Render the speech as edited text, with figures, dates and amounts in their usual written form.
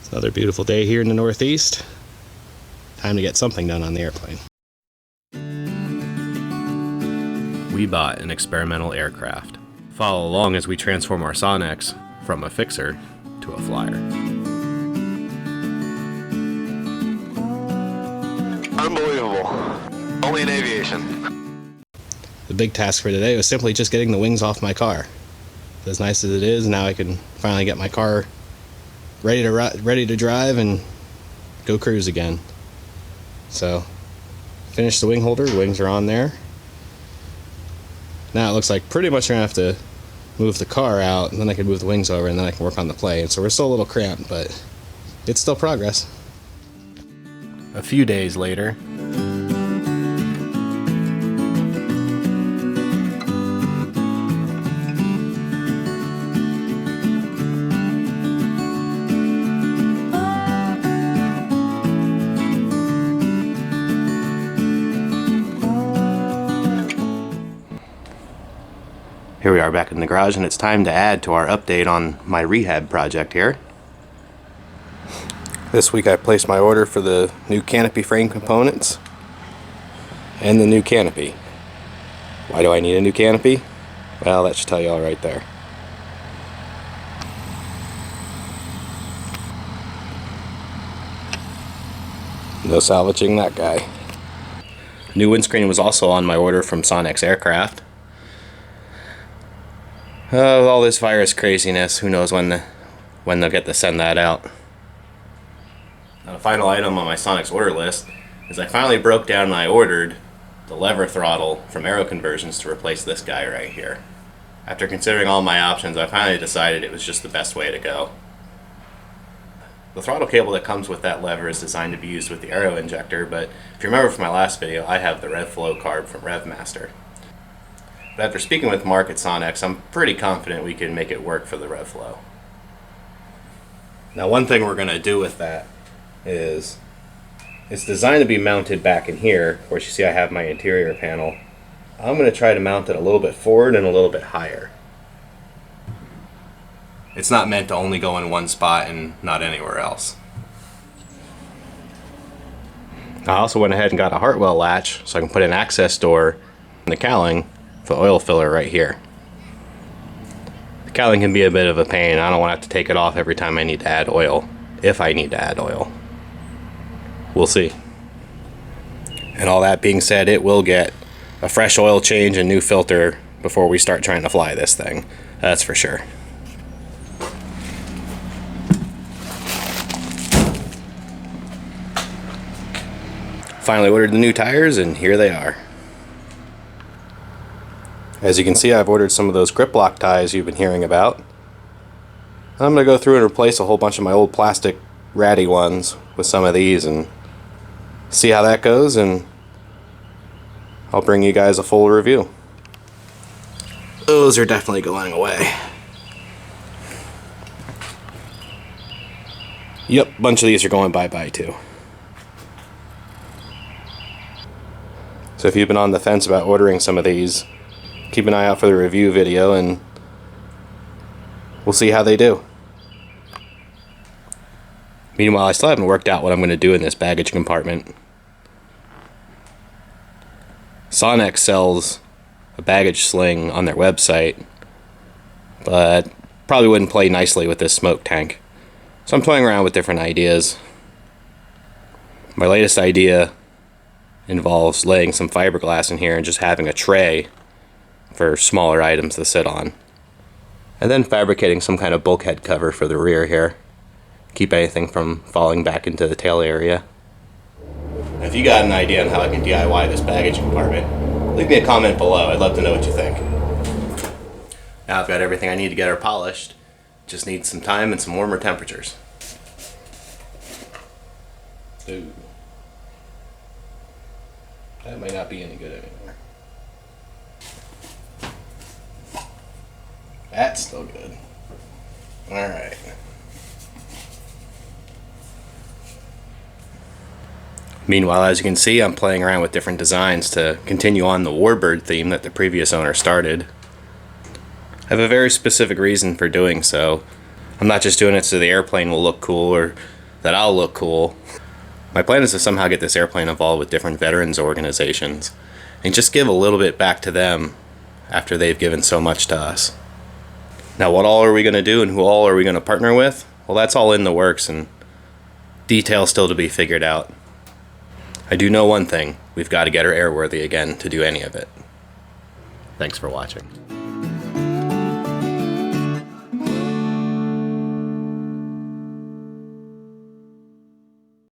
It's another beautiful day here in the Northeast. Time to get something done on the airplane. We bought an experimental aircraft. Follow along as we transform our Sonex from a fixer to a flyer. Unbelievable. Only in aviation. The big task for today was simply just getting the wings off my car. As nice as it is, now I can finally get my car ready to drive and go cruise again. So, finished the wing holder, wings are on there. Now it looks like pretty much we're gonna have to move the car out, and then I can move the wings over, and then I can work on the plane. So we're still a little cramped, but it's still progress. A few days later, here we are back in the garage, and it's time to add to our update on my rehab project here. This week I placed my order for the new canopy frame components and the new canopy. Why do I need a new canopy? Well, that should tell you all right there. No salvaging that guy. New windscreen was also on my order from Sonex Aircraft. All this virus craziness, who knows when they'll get to send that out. Now, the final item on my Sonex order list is I finally broke down and I ordered the lever throttle from AeroConversions to replace this guy right here. After considering all my options, I finally decided it was just the best way to go. The throttle cable that comes with that lever is designed to be used with the aero injector, but if you remember from my last video, I have the RevFlow carb from RevMaster. But after speaking with Mark at Sonex, I'm pretty confident we can make it work for the RevFlow. Now, one thing we're going to do with that is it's designed to be mounted back in here. Of course, you see I have my interior panel. I'm going to try to mount it a little bit forward and a little bit higher. It's not meant to only go in one spot and not anywhere else. I also went ahead and got a Hartwell latch so I can put an access door in the cowling for the oil filler right here. The cowling can be a bit of a pain. I don't want to have to take it off every time I need to add oil, if I need to add oil. We'll see. And all that being said, it will get a fresh oil change and new filter before we start trying to fly this thing. That's for sure. Finally ordered the new tires, and here they are. As you can see, I've ordered some of those grip lock ties you've been hearing about. I'm going to go through and replace a whole bunch of my old plastic ratty ones with some of these and see how that goes, and I'll bring you guys a full review. Those are definitely going away. Yep, a bunch of these are going bye-bye too. So if you've been on the fence about ordering some of these, keep an eye out for the review video and we'll see how they do. Meanwhile, I still haven't worked out what I'm going to do in this baggage compartment. Sonex sells a baggage sling on their website, but probably wouldn't play nicely with this smoke tank. So I'm toying around with different ideas. My latest idea involves laying some fiberglass in here and just having a tray for smaller items to sit on. And then fabricating some kind of bulkhead cover for the rear here. Keep anything from falling back into the tail area. If you got an idea on how I can DIY this baggage compartment, leave me a comment below. I'd love to know what you think. Now I've got everything I need to get her polished. Just need some time and some warmer temperatures. Ooh. That might not be any good anymore. That's still good. Alright. Meanwhile, as you can see, I'm playing around with different designs to continue on the warbird theme that the previous owner started. I have a very specific reason for doing so. I'm not just doing it so the airplane will look cool or that I'll look cool. My plan is to somehow get this airplane involved with different veterans organizations and just give a little bit back to them after they've given so much to us. Now, what all are we going to do and who all are we going to partner with? Well, that's all in the works and details still to be figured out. I do know one thing, we've got to get her airworthy again to do any of it. Thanks for watching.